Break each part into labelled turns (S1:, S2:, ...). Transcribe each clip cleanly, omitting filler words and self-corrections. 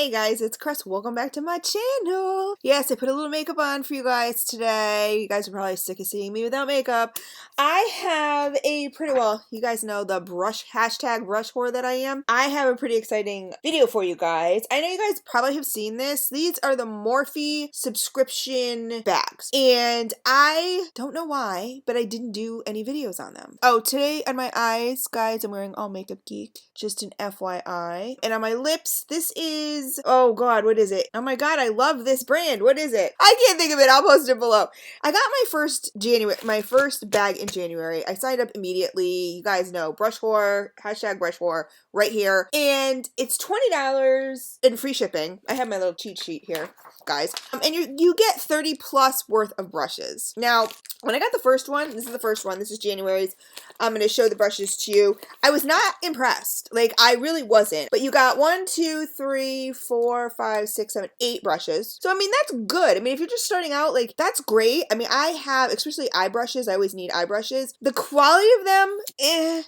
S1: Hey guys, it's Chris. Welcome back to my channel. Yes, I put a little makeup on for you guys today. You guys are probably sick of seeing me without makeup. I have a pretty, well, you guys know the hashtag brush whore that I am. I have a pretty exciting video for you guys. I know you guys probably have seen this. These are the Morphe subscription bags. And I don't know why, but I didn't do any videos on them. Oh, today on my eyes, guys, I'm wearing All Makeup Geek. Just an FYI. And on my lips, this is, oh god, what is it? Oh my god, I love this brand. What is it? I can't think of it. I'll post it below. I got my first bag in January. I signed up immediately. You guys know, brush whore, hashtag brush whore, right here. And it's $20 and free shipping. I have my little cheat sheet here, guys. And you get 30 plus worth of brushes. Now, when I got the first one, this is the first one, this is January's. I'm going to show the brushes to you. I was not impressed. Like, I really wasn't. But you got 1, 2, 3, 4, 5, 6, 7, 8 brushes. So, I mean, that's good. I mean, if you're just starting out, like, that's great. I mean, I have, especially eye brushes. I always need eye brushes. The quality of them,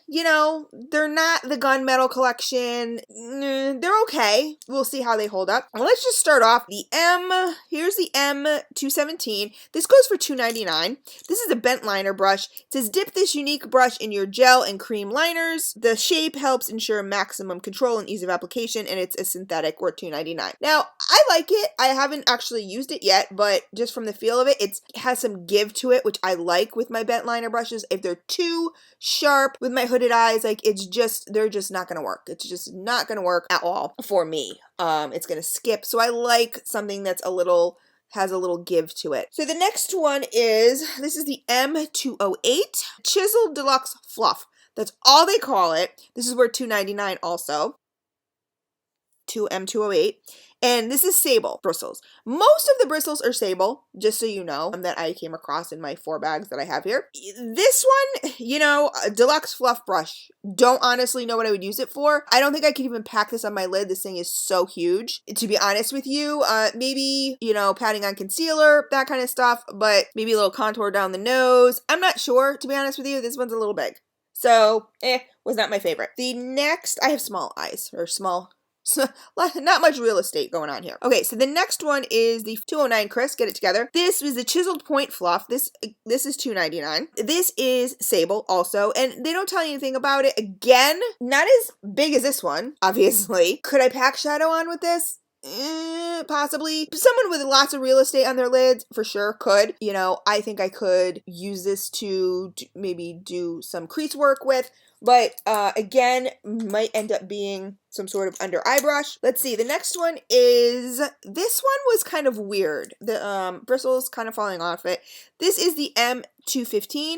S1: you know, they're not the gunmetal collection. They're okay. We'll see how they hold up. Well, let's just start off. Here's the M217. This goes for $2.99. This is a bent liner brush. It says, dip this unique brush in your gel and cream liners. The shape helps ensure maximum control and ease of application, and it's a synthetic, worth $2.99. Now, I like it. I haven't actually used it yet, but just from the feel of it, it has some give to it, which I like with my bent liner brushes. If they're too sharp with my hooded eyes, like, they're just not gonna work. It's just not gonna work at all for me. It's gonna skip. So I like something that's has a little give to it. So the next one is, this is the M208 Chisel Deluxe Fluff. That's all they call it. This is worth $2.99 also. M208. And this is sable bristles. Most of the bristles are sable, just so you know, that I came across in my 4 bags that I have here. This one, you know, a deluxe fluff brush. Don't honestly know what I would use it for. I don't think I could even pack this on my lid. This thing is so huge. To be honest with you, maybe, you know, patting on concealer, that kind of stuff, but maybe a little contour down the nose. I'm not sure, to be honest with you. This one's a little big. So, was not my favorite. The next, I have small eyes, or small, so not much real estate going on here. Okay, so the next one is the 209 Chris. Get it together. This is the chiseled point fluff. This is $2.99. This is sable also, and they don't tell you anything about it. Again, not as big as this one, obviously. Could I pack shadow on with this? Possibly. Someone with lots of real estate on their lids for sure could. You know, I think I could use this to maybe do some crease work with. But again, might end up being some sort of under eye brush. Let's see. The next one is, this one was kind of weird. The bristles kind of falling off it. This is the M215.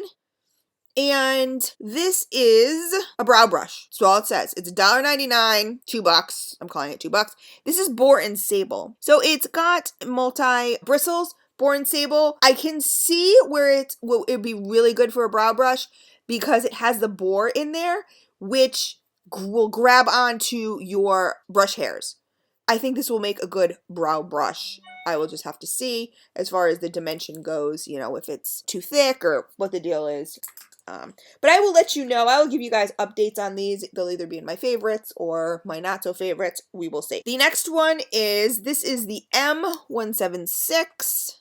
S1: And this is a brow brush. That's all it says. It's $1.99, $2. I'm calling it $2. This is Boar and Sable. So it's got multi bristles, Boar and Sable. I can see where it would be really good for a brow brush, because it has the boar in there, which will grab onto your brush hairs. I think this will make a good brow brush. I will just have to see as far as the dimension goes, you know, if it's too thick or what the deal is. But I will let you know. I will give you guys updates on these. They'll either be in my favorites or my not so favorites. We will see. The next one is, this is the M176.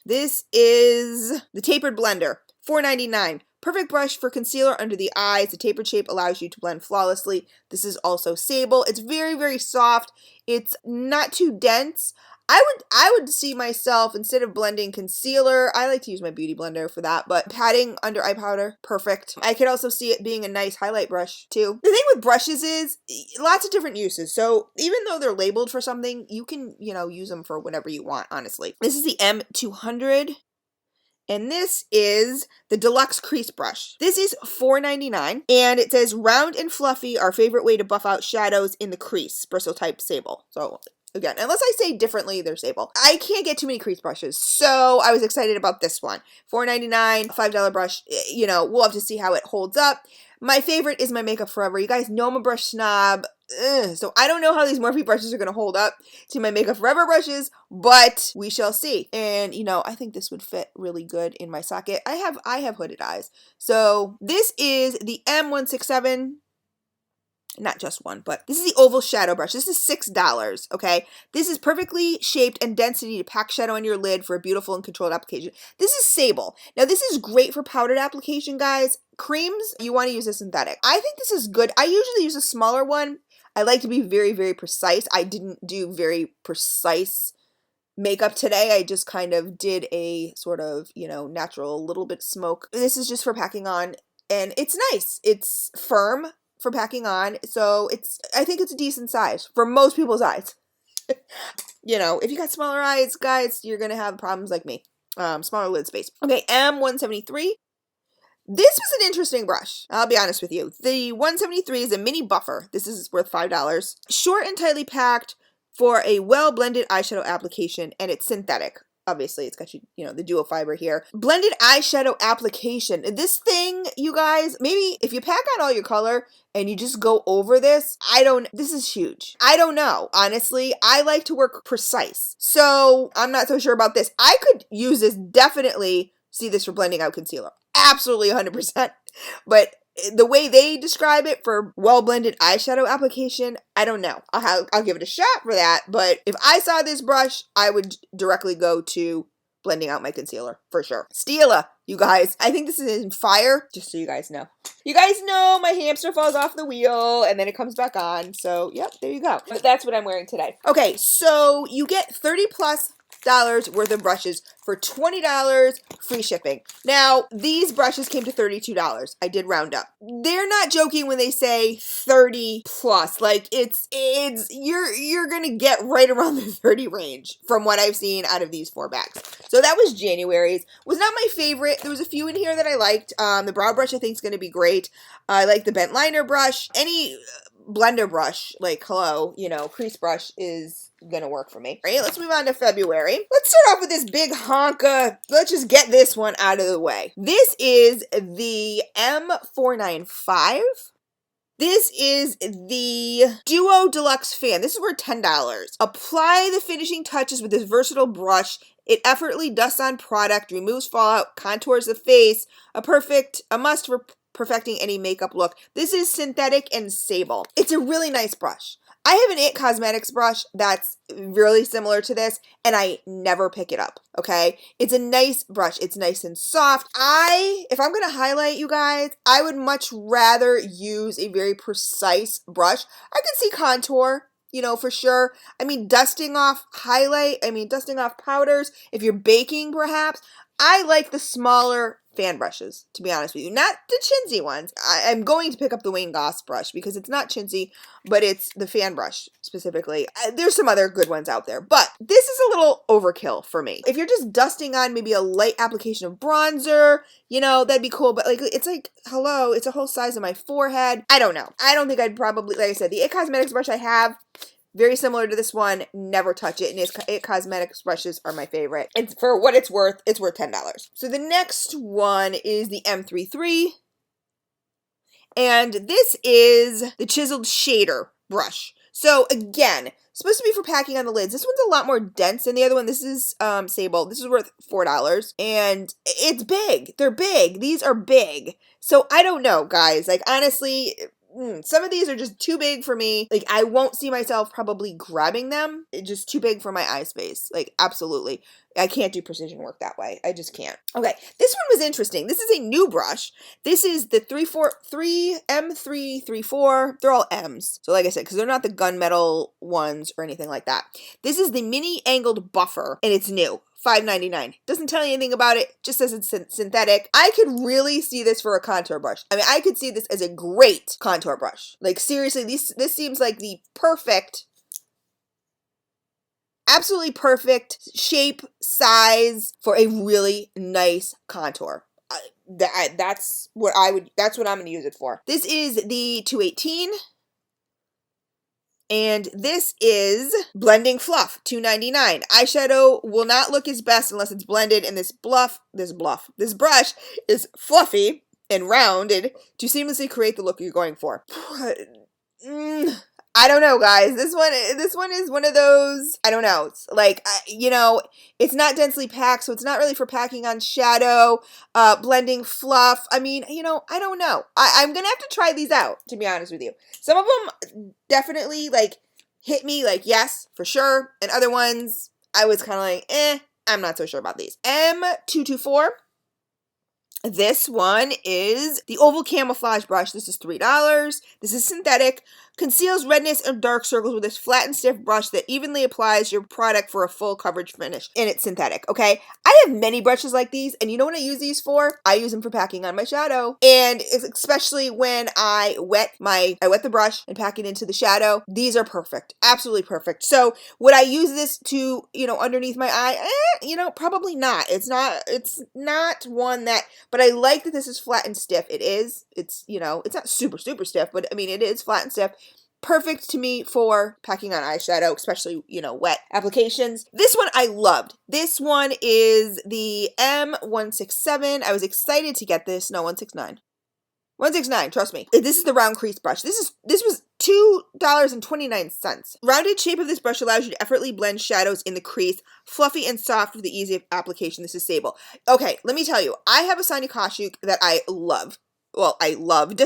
S1: This is the tapered blender, $4.99. Perfect brush for concealer under the eyes. The tapered shape allows you to blend flawlessly. This is also sable. It's very, very soft. It's not too dense. I would see myself, instead of blending concealer, I like to use my beauty blender for that, but patting under eye powder, perfect. I could also see it being a nice highlight brush too. The thing with brushes is lots of different uses. So even though they're labeled for something, you can, you know, use them for whatever you want, honestly. This is the M200. And this is the Deluxe Crease Brush. This is $4.99, and it says, round and fluffy, our favorite way to buff out shadows in the crease, bristle type sable. So again, unless I say differently, they're sable. I can't get too many crease brushes, so I was excited about this one. $4.99, $5 brush. You know, we'll have to see how it holds up. My favorite is my Makeup Forever. You guys know I'm a brush snob. So I don't know how these Morphe brushes are going to hold up to my Makeup Forever brushes, but we shall see. And, you know, I think this would fit really good in my socket. I have hooded eyes. So this is the M167 not just one, but this is the oval shadow brush. This is $6, okay? This is perfectly shaped and density to pack shadow on your lid for a beautiful and controlled application. This is Sable. Now, this is great for powdered application, guys. Creams, you want to use a synthetic. I think this is good. I usually use a smaller one. I like to be very, very precise. I didn't do very precise makeup today. I just kind of did a sort of, natural little bit smoke. This is just for packing on, and it's nice. It's firm for packing on, so I think it's a decent size for most people's eyes. If you got smaller eyes, guys, you're gonna have problems like me. Smaller lid space. Okay, M173. This was an interesting brush, I'll be honest with you. The 173 is a mini buffer. This is worth $5. Short and tightly packed for a well-blended eyeshadow application, and it's synthetic. Obviously, it's got the dual fiber here. Blended eyeshadow application. This thing, you guys, maybe if you pack on all your color and you just go over this, this is huge. I don't know. Honestly, I like to work precise. So I'm not so sure about this. I could use this, definitely see this for blending out concealer. Absolutely 100%. But the way they describe it for well-blended eyeshadow application, I don't know. I'll give it a shot for that, but if I saw this brush, I would directly go to blending out my concealer, for sure. Stila, you guys. I think this is in Fire, just so you guys know. You guys know my hamster falls off the wheel, and then it comes back on, so yep, there you go. But that's what I'm wearing today. Okay, so you get 30 plus worth of brushes for $20 free shipping. Now, these brushes came to $32. I did round up. They're not joking when they say 30 plus. Like you're gonna get right around the 30 range from what I've seen out of these 4 bags. So that was January's. Was not my favorite. There was a few in here that I liked. The brow brush I think is gonna be great. I like the bent liner brush. Any blender brush, like crease brush is gonna work for me. All right, let's move on to February. Let's start off with this big honka. Let's just get this one out of the way. This is the M495. This is the Duo Deluxe Fan. This is worth $10. Apply the finishing touches with this versatile brush. It effortlessly dusts on product, removes fallout, contours the face. A must for perfecting any makeup look. This is synthetic and sable. It's a really nice brush. I have an IT Cosmetics brush that's really similar to this, and I never pick it up, okay? It's a nice brush. It's nice and soft. If I'm going to highlight, you guys, I would much rather use a very precise brush. I can see contour, for sure. Dusting off powders, if you're baking perhaps. I like the smaller fan brushes, to be honest with you. Not the chintzy ones. I'm going to pick up the Wayne Goss brush because it's not chintzy, but it's the fan brush specifically. There's some other good ones out there, but this is a little overkill for me. If you're just dusting on maybe a light application of bronzer, that'd be cool, but it's a whole size of my forehead. I don't know. I don't think I'd probably, like I said, the IT Cosmetics brush I have, very similar to this one, never touch it. And IT Cosmetics brushes are my favorite. And for what it's worth $10. So the next one is the M33. And this is the Chiseled Shader brush. So again, supposed to be for packing on the lids. This one's a lot more dense than the other one. This is Sable. This is worth $4. And it's big. They're big. These are big. So I don't know, guys. Honestly, some of these are just too big for me. I won't see myself probably grabbing them. It's just too big for my eye space. Absolutely. I can't do precision work that way. I just can't. Okay, this one was interesting. This is a new brush. This is the M334. They're all M's. So like I said, because they're not the gunmetal ones or anything like that. This is the mini angled buffer, and it's new. $5.99. Doesn't tell you anything about it, just says it's synthetic. I could really see this for a contour brush. I could see this as a great contour brush. Seriously, this seems like the perfect, absolutely perfect shape, size for a really nice contour. That's what I'm going to use it for. This is the 218. And this is Blending Fluff, $2.99. Eyeshadow will not look its best unless it's blended, and this brush is fluffy and rounded to seamlessly create the look you're going for. I don't know, guys. This one is one of those, I don't know. It's like, you know, it's not densely packed, so it's not really for packing on shadow, blending fluff. I mean, you know, I don't know. I'm going to have to try these out, to be honest with you. Some of them definitely, like, hit me like, yes, for sure. And other ones, I was kind of like, I'm not so sure about these. M224. This one is the oval camouflage brush. This is $3. This is synthetic. Conceals redness and dark circles with this flat and stiff brush that evenly applies your product for a full coverage finish. And it's synthetic, okay? I have many brushes like these, and you know what I use these for? I use them for packing on my shadow. And especially when I wet the brush and pack it into the shadow, these are perfect. Absolutely perfect. So would I use this to, you know, underneath my eye? You know, probably not. It's not one that, but I like that this is flat and stiff. It's, you know, it's not super, super stiff, but I mean, it is flat and stiff. Perfect to me for packing on eyeshadow, especially, you know, wet applications. This one I loved. This one is the M167. I was excited to get this. No, 169. 169, trust me. This is the round crease brush. This was $2.29. Rounded shape of this brush allows you to effortlessly blend shadows in the crease, fluffy and soft with the easy application. This is Sable. Okay, let me tell you, I have a xoxo that I love. Well, I loved.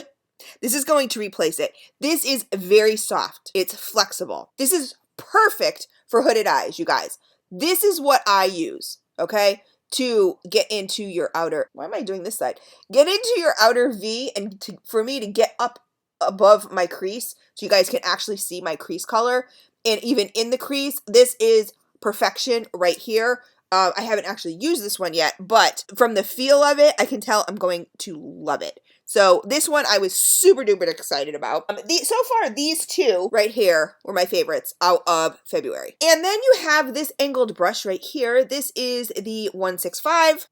S1: This is going to replace it. This is very soft. It's flexible. This is perfect for hooded eyes, you guys. This is what I use, okay, to get into your outer, why am I doing this side? Get into your outer V and for me to get up above my crease so you guys can actually see my crease color. And even in the crease, this is perfection right here. I haven't actually used this one yet, but from the feel of it, I can tell I'm going to love it. So this one I was super duper excited about. So far, these two right here were my favorites out of February. And then you have this angled brush right here. This is the 165.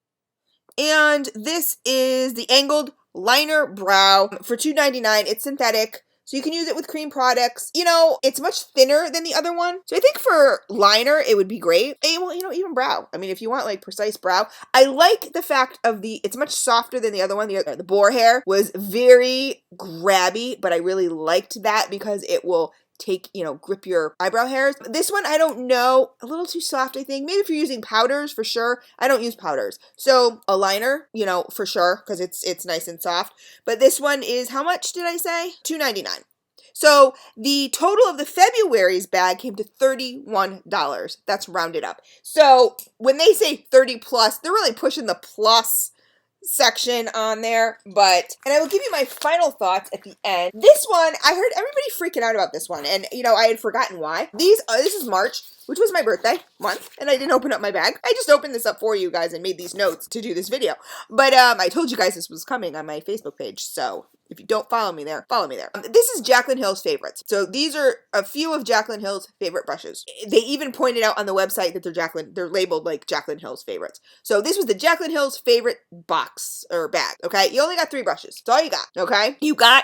S1: And this is the angled liner brow for $2.99. It's synthetic. So you can use it with cream products. You know, it's much thinner than the other one. So I think for liner, it would be great. And, well, you know, even brow. I mean, if you want like precise brow, I like the fact of it's much softer than the other one. The boar hair was very grabby, but I really liked that because it will take, you know, grip your eyebrow hairs. This one, I don't know, a little too soft, I think. Maybe if you're using powders, for sure. I don't use powders. So a liner, you know, for sure, because it's nice and soft. But this one is, how much did I say? $2.99. So the total of the February's bag came to $31. That's rounded up. So when they say 30 plus, they're really pushing the plus section on there, and I will give you my final thoughts at the end. This one, I heard everybody freaking out about this one, and you know, I had forgotten why. This is March, which was my birthday month, and I didn't open up my bag. I just opened this up for you guys and made these notes to do this video. But I told you guys this was coming on my Facebook page, so if you don't follow me there, follow me there. This is Jaclyn Hill's favorites. So these are a few of Jaclyn Hill's favorite brushes. They even pointed out on the website that they're labeled like Jaclyn Hill's favorites. So this was the Jaclyn Hill's favorite box or bag, okay? You only got 3 brushes. That's all you got, okay? You got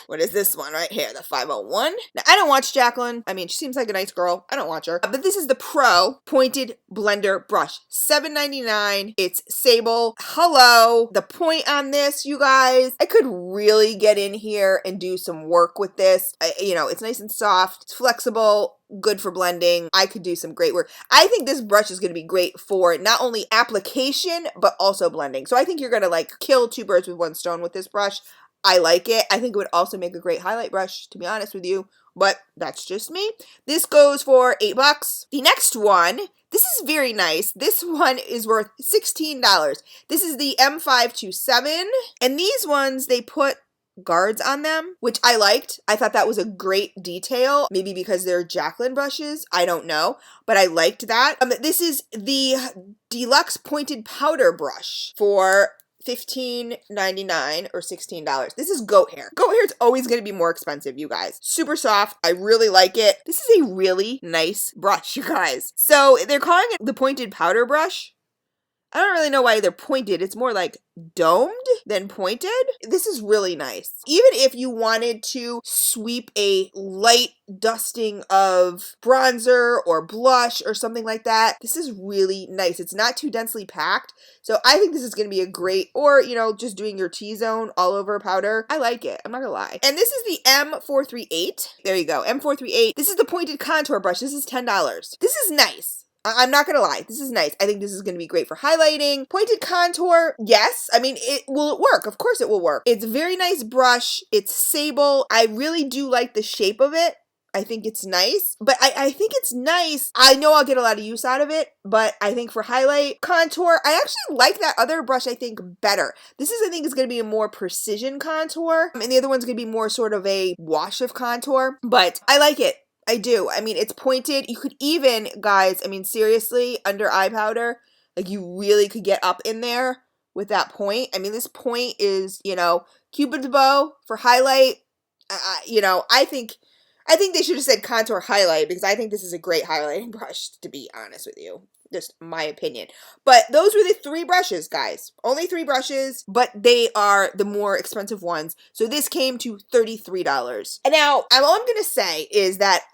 S1: what is this one right here? The 501. Now, I don't watch Jaclyn. I mean, she seems like a nice girl. I don't watch her. But this is the Pro Pointed Blender Brush. $7.99. It's Sable. Hello. The point on this, you guys, I could really get in here and do some work with this. You know, it's nice and soft. It's flexible. Good for blending. I could do some great work. I think this brush is going to be great for not only application, but also blending. So I think you're going to like kill 2 birds with 1 stone with this brush. I like it. I think it would also make a great highlight brush, to be honest with you, but that's just me. This goes for $8. The next one, this is very nice. This one is worth $16. This is the M527, and these ones, they put guards on them, which I liked. I thought that was a great detail, maybe because they're Jaclyn brushes. I don't know, but I liked that. This is the Deluxe Pointed Powder Brush for $15.99 or $16. This is goat hair. Goat hair is always going to be more expensive, you guys. Super soft. I really like it. This is a really nice brush, you guys. So they're calling it the Pointed Powder Brush. I don't really know why they're pointed. It's more like domed than pointed. This is really nice. Even if you wanted to sweep a light dusting of bronzer or blush or something like that, this is really nice. It's not too densely packed. So I think this is going to be a great, or, you know, just doing your T-zone all over powder. I like it. I'm not gonna lie. And this is the M438. There you go. M438. This is the pointed contour brush. This is $10. This is nice. I'm not gonna lie, this is nice. I think this is gonna be great for highlighting. Pointed contour, yes. I mean, will it work? Of course it will work. It's a very nice brush. It's sable. I really do like the shape of it. I think it's nice, but I think it's nice. I know I'll get a lot of use out of it, but I think for highlight, contour, I actually like that other brush, I think, better. This is, I think, is going to be a more precision contour, and the other one's going to be more sort of a wash of contour, but I like it. I do. I mean, it's pointed. You could even, guys, I mean, seriously, under eye powder, like you really could get up in there with that point. I mean, this point is, you know, Cupid's bow for highlight. You know, I think they should have said contour highlight, because I think this is a great highlighting brush, to be honest with you. Just my opinion. But those were the 3 brushes, guys. Only 3 brushes, but they are the more expensive ones. So this came to $33. And now, all I'm going to say is that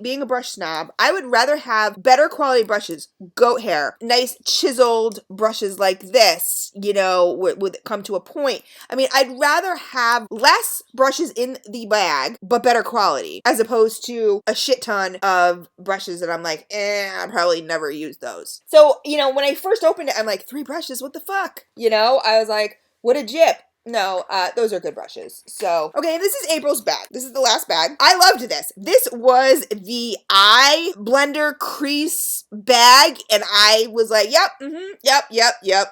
S1: being a brush snob, I would rather have better quality brushes, goat hair, nice chiseled brushes like this, you know, would come to a point. I mean, I'd rather have less brushes in the bag, but better quality, as opposed to a shit ton of brushes that I'm like, I'll probably never use those. So, you know, when I first opened it, I'm like, 3 brushes, what the fuck? You know, I was like, what a jip. No, those are good brushes. So, okay, this is April's bag. This is the last bag. I loved this. This was the eye blender crease bag, and I was like, yep,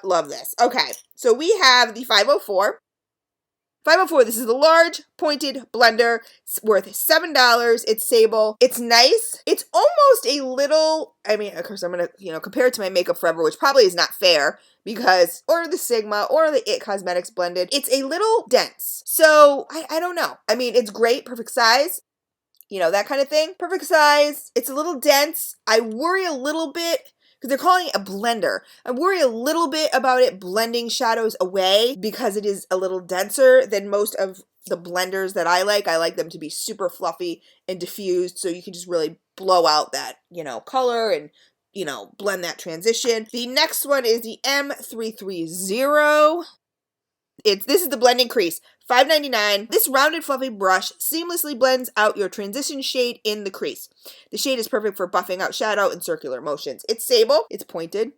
S1: love this. Okay, so we have the 504. 504, this is the large pointed blender. It's worth $7. It's sable. It's nice. It's almost a little, I mean, of course, I'm going to, you know, compare it to my Makeup Forever, which probably is not fair because, or the Sigma or the It Cosmetics blended. It's a little dense. So I don't know. I mean, it's great, perfect size, you know, that kind of thing. Perfect size. It's a little dense. I worry a little bit, because they're calling it a blender. I worry a little bit about it blending shadows away because it is a little denser than most of the blenders that I like. I like them to be super fluffy and diffused, so you can just really blow out that, you know, color and, you know, blend that transition. The next one is the M330. This is the blending crease. $5.99. This rounded fluffy brush seamlessly blends out your transition shade in the crease. The shade is perfect for buffing out shadow in circular motions. It's sable. It's pointed.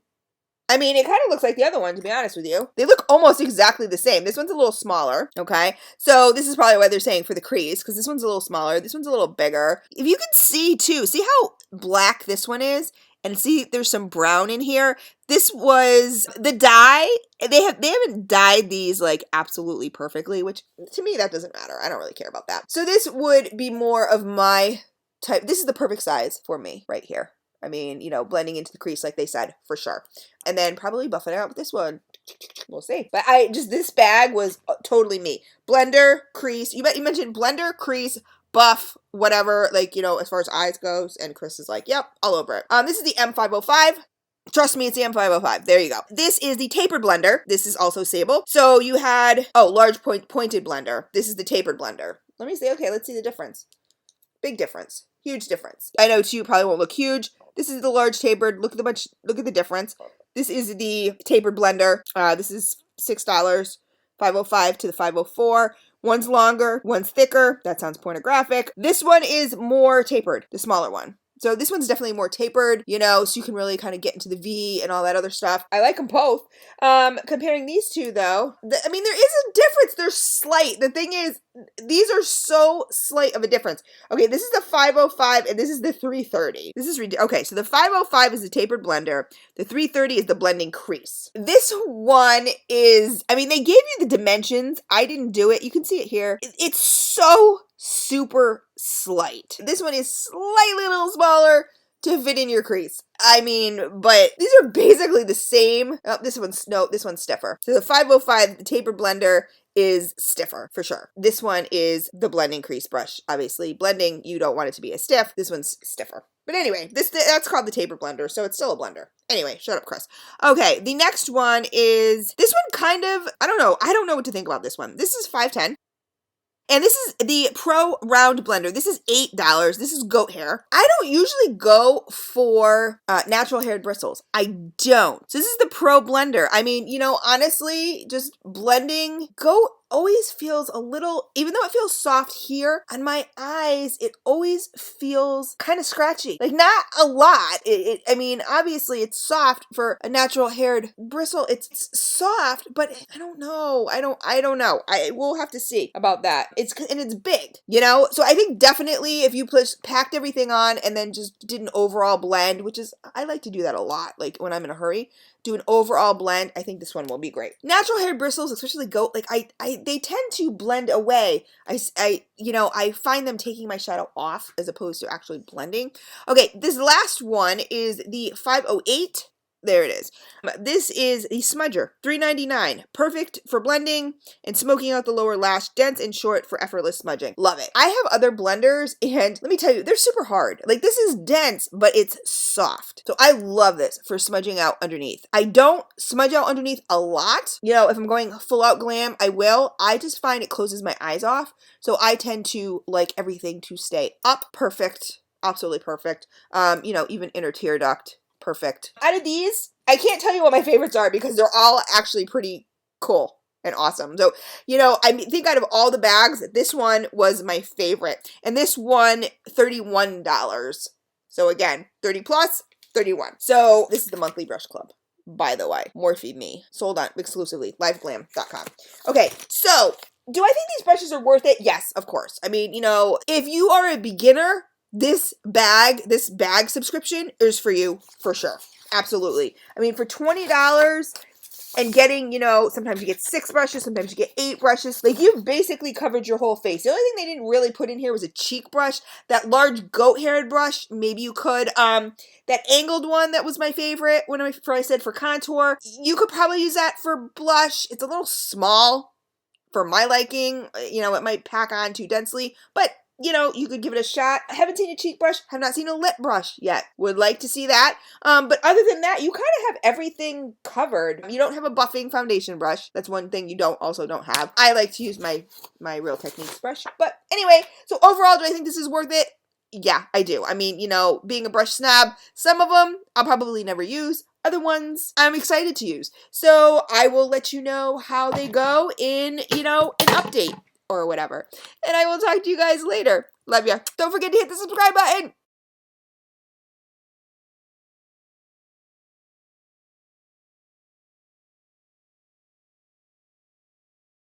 S1: I mean, it kind of looks like the other one, to be honest with you. They look almost exactly the same. This one's a little smaller, okay? So this is probably why they're saying for the crease, because this one's a little smaller. This one's a little bigger. If you can see, too, see how black this one is? And see, there's some brown in here. This was the dye. They haven't dyed these like absolutely perfectly, which to me, that doesn't matter. I don't really care about that. So this would be more of my type. This is the perfect size for me right here. I mean, you know, blending into the crease like they said, for sure. And then probably buffing out with this one. We'll see. But this bag was totally me. Blender, crease. You mentioned blender, crease, buff, whatever, like, you know, as far as eyes goes, and Chris is like, yep, all over it. This is the M505. Trust me, it's the M505. There you go. This is the tapered blender. This is also sable. So you had, large pointed blender. This is the tapered blender. Let me see. Okay, let's see the difference. Big difference. Huge difference. I know to you probably won't look huge. This is the large tapered. Look at the difference. This is the tapered blender. This is $6. 505 to the 504. One's longer, one's thicker. That sounds pornographic. This one is more tapered, the smaller one. So this one's definitely more tapered, you know, so you can really kind of get into the V and all that other stuff. I like them both. Comparing these two, though, I mean, there is a difference. They're slight. The thing is, these are so slight of a difference. Okay, this is the 505 and this is the 330. This is okay, so the 505 is the tapered blender. The 330 is the blending crease. This one is, I mean, they gave you the dimensions. I didn't do it. You can see it here. It's so super slight. This one is slightly a little smaller to fit in your crease. I mean, but these are basically the same. Oh, this one's stiffer. So the 505, the tapered blender, is stiffer for sure. This one is the blending crease brush. Obviously, blending, you don't want it to be as stiff. This one's stiffer. But anyway, that's called the taper blender, so it's still a blender. Anyway, shut up, Chris. Okay, the next one is, this one kind of, I don't know what to think about this one. This is $5.10. And this is the Pro Round Blender. This is $8. This is goat hair. I don't usually go for natural haired bristles. I don't. So this is the Pro Blender. I mean, you know, honestly, just blending, goat always feels a little, even though it feels soft here, on my eyes, it always feels kind of scratchy. Like, not a lot. I mean, obviously it's soft for a natural haired bristle. It's soft, but I don't know. I don't know. I will have to see about that. And it's big, you know? So I think definitely if you packed everything on and then just did an overall blend, which is, I like to do that a lot, like when I'm in a hurry, do an overall blend, I think this one will be great. Natural hair bristles, especially goat, like they tend to blend away. You know, I find them taking my shadow off as opposed to actually blending. Okay, this last one is the 508. There it is. This is the smudger, $3.99. Perfect for blending and smoking out the lower lash. Dense and short for effortless smudging. Love it. I have other blenders, and let me tell you, they're super hard. Like, this is dense, but it's soft. So I love this for smudging out underneath. I don't smudge out underneath a lot. You know, if I'm going full out glam, I will. I just find it closes my eyes off. So I tend to like everything to stay up. Perfect. Absolutely perfect. You know, even inner tear duct. Perfect. Out of these, I can't tell you what my favorites are because they're all actually pretty cool and awesome. So, you know, I think out of all the bags, this one was my favorite. And this one, $31. So again, 30 plus, 31. So this is the monthly brush club, by the way. MORPHEME. Sold on exclusively, liveglam.com. Okay, so do I think these brushes are worth it? Yes, of course. I mean, you know, if you are a beginner, this bag subscription is for you, for sure. Absolutely. I mean, for $20 and getting, you know, sometimes you get 6 brushes, sometimes you get 8 brushes. Like, you've basically covered your whole face. The only thing they didn't really put in here was a cheek brush. That large goat-haired brush, maybe you could. That angled one that was my favorite when I said for contour. You could probably use that for blush. It's a little small for my liking. You know, it might pack on too densely, but you know, you could give it a shot. I haven't seen a cheek brush. Have not seen a lip brush yet. Would like to see that. But other than that, you kind of have everything covered. You don't have a buffing foundation brush. That's one thing you also don't have. I like to use my Real Techniques brush. But anyway, so overall, do I think this is worth it? Yeah, I do. I mean, you know, being a brush snob, some of them I'll probably never use. Other ones I'm excited to use. So I will let you know how they go in, you know, an update or whatever. And I will talk to you guys later. Love ya. Don't forget to hit the subscribe button.